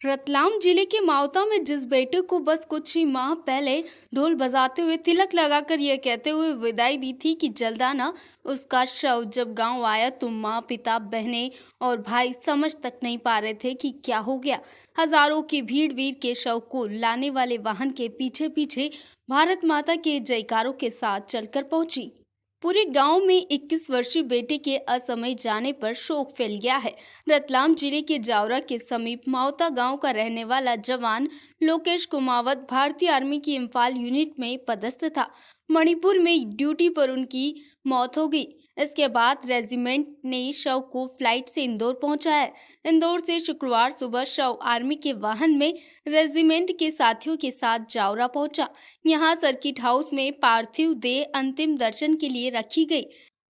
रतलाम जिले के मावता में जिस बेटे को बस कुछ ही माह पहले ढोल बजाते हुए तिलक लगाकर यह कहते हुए विदाई दी थी कि जल्द आना, उसका शव जब गांव आया तो माँ, पिता, बहनें और भाई समझ तक नहीं पा रहे थे कि क्या हो गया। हजारों की भीड़ वीर के शव को लाने वाले वाहन के पीछे पीछे भारत माता के जयकारों के साथ चलकर पहुंची। पूरे गांव में 21 वर्षीय बेटे के असमय जाने पर शोक फैल गया है। रतलाम जिले के जावरा के समीप मावता गांव का रहने वाला जवान लोकेश कुमावत भारतीय आर्मी की इम्फाल यूनिट में पदस्थ था। मणिपुर में ड्यूटी पर उनकी मौत हो गई। इसके बाद रेजिमेंट ने शव को फ्लाइट से इंदौर पहुंचाया। इंदौर से शुक्रवार सुबह शव आर्मी के वाहन में रेजिमेंट के साथियों के साथ जावरा पहुंचा। यहां सर्किट हाउस में पार्थिव देह अंतिम दर्शन के लिए रखी गई।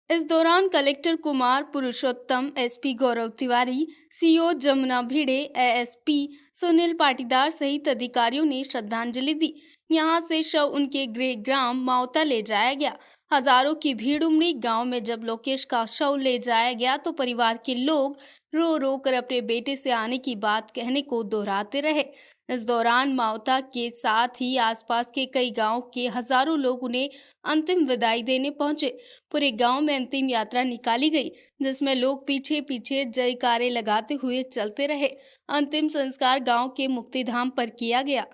इस दौरान कलेक्टर कुमार पुरुषोत्तम, एसपी गौरव तिवारी, सीओ जमुना भिड़े, एएसपी सुनील पाटीदार सहित अधिकारियों ने श्रद्धांजलि दी। यहां से शव उनके गृह ग्राम मावता ले जाया गया। हजारों की भीड़ उमड़ी। गांव में जब लोकेश का शव ले जाया गया तो परिवार के लोग रो रो कर अपने बेटे से आने की बात कहने को दोहराते रहे। इस दौरान मावता के साथ ही आसपास के कई गांव के हजारों लोग उन्हें अंतिम विदाई देने पहुंचे। पूरे गांव में अंतिम यात्रा निकाली गई, जिसमें लोग पीछे पीछे जयकारे लगाते हुए चलते रहे। अंतिम संस्कार गांव के मुक्तिधाम पर किया गया।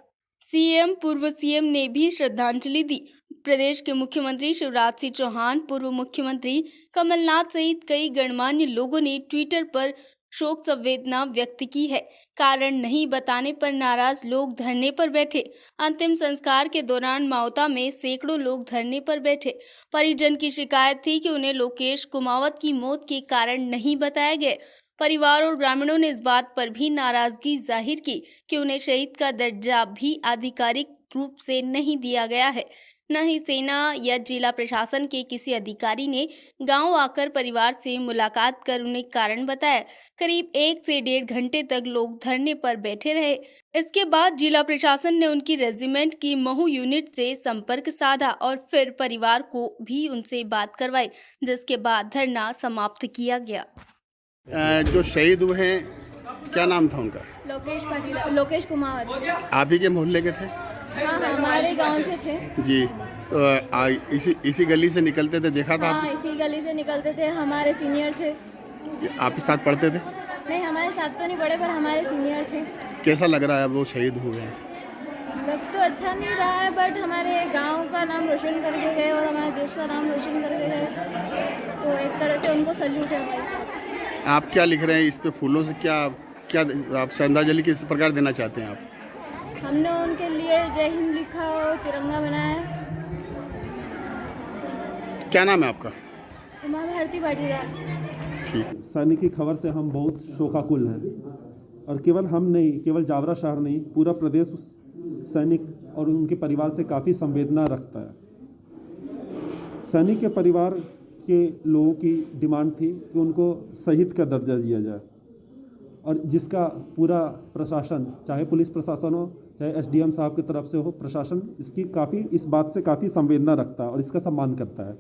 सीएम, पूर्व सीएम ने भी श्रद्धांजलि दी। प्रदेश के मुख्यमंत्री शिवराज सिंह चौहान, पूर्व मुख्यमंत्री कमलनाथ सहित कई गणमान्य लोगों ने ट्विटर पर शोक संवेदना व्यक्त की है। कारण नहीं बताने पर नाराज लोग धरने पर बैठे। अंतिम संस्कार के दौरान मावता में सैकड़ों लोग धरने पर बैठे। परिजन की शिकायत थी कि उन्हें लोकेश कुमावत की मौत के कारण नहीं बताए गए। परिवार और ग्रामीणों ने इस बात पर भी नाराजगी जाहिर की कि उन्हें शहीद का दर्जा भी आधिकारिक रूप से नहीं दिया गया है। न ही सेना या जिला प्रशासन के किसी अधिकारी ने गांव आकर परिवार से मुलाकात कर उन्हें कारण बताया। करीब 1 से 1.5 घंटे तक लोग धरने पर बैठे रहे। इसके बाद जिला प्रशासन ने उनकी रेजिमेंट की महू यूनिट से संपर्क साधा और फिर परिवार को भी उनसे बात करवाई, जिसके बाद धरना समाप्त किया गया। जो शहीद हुए हैं, क्या नाम था उनका? लोकेश कुमावत। आप ही के मोहल्ले के थे? हाँ, हमारे गांव से थे जी। इसी गली से निकलते थे, देखा था? हाँ, इसी गली से निकलते थे। हमारे सीनियर थे। आप ही साथ पढ़ते थे? नहीं, हमारे साथ तो नहीं पढ़े, पर हमारे सीनियर थे। कैसा लग रहा है वो शहीद हुए हैं? लग तो अच्छा नहीं रहा है, बट हमारे गांव का नाम रोशन करके गए और हमारे देश का नाम रोशन करके गए, तो एक तरह से उनको सल्यूट है हमारी तरफ से। आप क्या लिख रहे हैं इस पे फूलों से? क्या आप श्रद्धांजलि किस प्रकार देना चाहते हैं आप? हमने उनके लिए जय हिंद लिखा और तिरंगा बनाया है। क्या नाम है आपका? उमा भारती पाटीदार। ठीक। सैनिक की खबर से हम बहुत शोकाकुल हैं, और केवल हम नहीं, केवल जावरा शहर नहीं, पूरा प्रदेश सैनिक और उनके परिवार से काफ़ी संवेदना रखता है। सैनिक के परिवार के लोगों की डिमांड थी कि उनको शहीद का दर्जा दिया जाए, और जिसका पूरा प्रशासन, चाहे पुलिस प्रशासन हो, चाहे एसडीएम साहब की तरफ से हो, प्रशासन इस बात से काफ़ी संवेदना रखता है और इसका सम्मान करता है।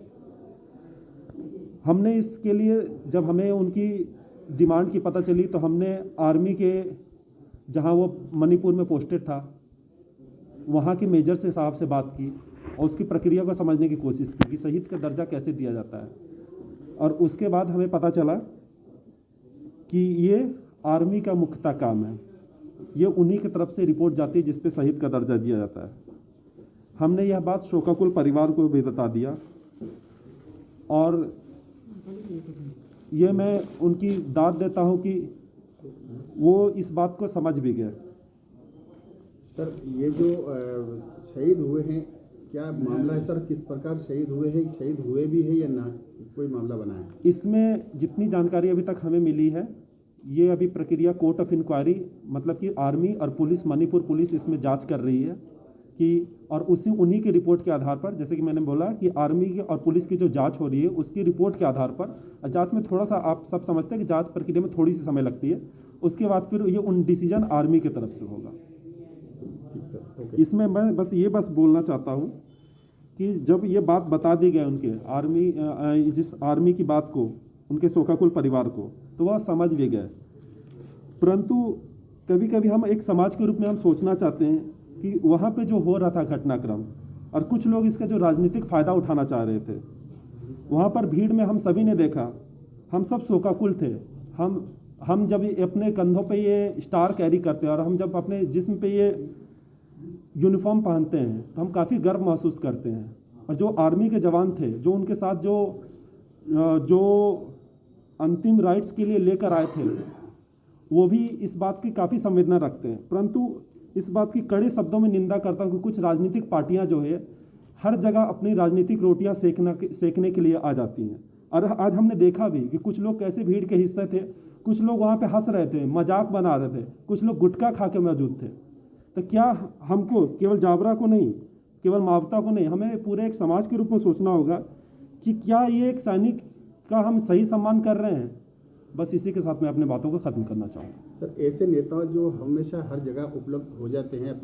हमने इसके लिए, जब हमें उनकी डिमांड की पता चली, तो हमने आर्मी के, जहां वो मणिपुर में पोस्टेड था, वहां के मेजर से साहब से बात की और उसकी प्रक्रिया को समझने की कोशिश की कि शहीद का दर्जा कैसे दिया जाता है। और उसके बाद हमें पता चला कि ये आर्मी का मुख्यतः काम है, ये उन्हीं की तरफ से रिपोर्ट जाती है जिस पे शहीद का दर्जा दिया जाता है। हमने यह बात शोकाकुल परिवार को भी बता दिया, और ये मैं उनकी दाद देता हूं कि वो इस बात को समझ भी गए। सर, ये जो शहीद हुए हैं, क्या मामला है सर? किस प्रकार शहीद हुए हैं? शहीद हुए भी है या ना, कोई मामला बना है? इसमें जितनी जानकारी अभी तक हमें मिली है, ये अभी प्रक्रिया कोर्ट ऑफ इंक्वायरी, मतलब कि आर्मी और पुलिस, मणिपुर पुलिस इसमें जांच कर रही है कि, और उन्हीं की रिपोर्ट के आधार पर, जैसे कि मैंने बोला कि आर्मी की और पुलिस की जो जांच हो रही है उसकी रिपोर्ट के आधार पर, जांच में थोड़ा सा, आप सब समझते हैं कि जांच प्रक्रिया में थोड़ी सी समय लगती है, उसके बाद फिर ये उन डिसीजन आर्मी की तरफ से होगा। इसमें मैं बस बोलना चाहता हूँ कि जब ये बात बता दी गई उनके आर्मी, जिस आर्मी की बात को उनके शोकाकुल परिवार को, तो वह समझ भी गए, परंतु कभी कभी हम एक समाज के रूप में हम सोचना चाहते हैं कि वहाँ पे जो हो रहा था घटनाक्रम, और कुछ लोग इसका जो राजनीतिक फ़ायदा उठाना चाह रहे थे, वहाँ पर भीड़ में हम सभी ने देखा, हम सब शोकाकुल थे। हम जब अपने कंधों पे ये स्टार कैरी करते हैं और हम जब अपने जिस्म पे ये यूनिफॉर्म पहनते हैं तो हम काफ़ी गर्व महसूस करते हैं। और जो आर्मी के जवान थे, जो उनके साथ जो अंतिम राइट्स के लिए लेकर आए थे, वो भी इस बात की काफ़ी संवेदना रखते हैं। परंतु इस बात की कड़े शब्दों में निंदा करता हूँ कि कुछ राजनीतिक पार्टियां जो है हर जगह अपनी राजनीतिक रोटियां सेकने के लिए आ जाती हैं। और आज हमने देखा भी कि कुछ लोग कैसे भीड़ के हिस्से थे, कुछ लोग वहाँ पे हंस रहे थे, मजाक बना रहे थे, कुछ लोग गुटखा खा के मौजूद थे। तो क्या हमको केवल जावरा को नहीं, केवल मावता को नहीं, हमें पूरे एक समाज के रूप में सोचना होगा कि क्या ये एक सैनिक का हम सही सम्मान कर रहे हैं। बस इसी के साथ मैं अपने बातों को ख़त्म करना चाहूँगा। सर, ऐसे नेता जो हमेशा हर जगह उपलब्ध हो जाते हैं,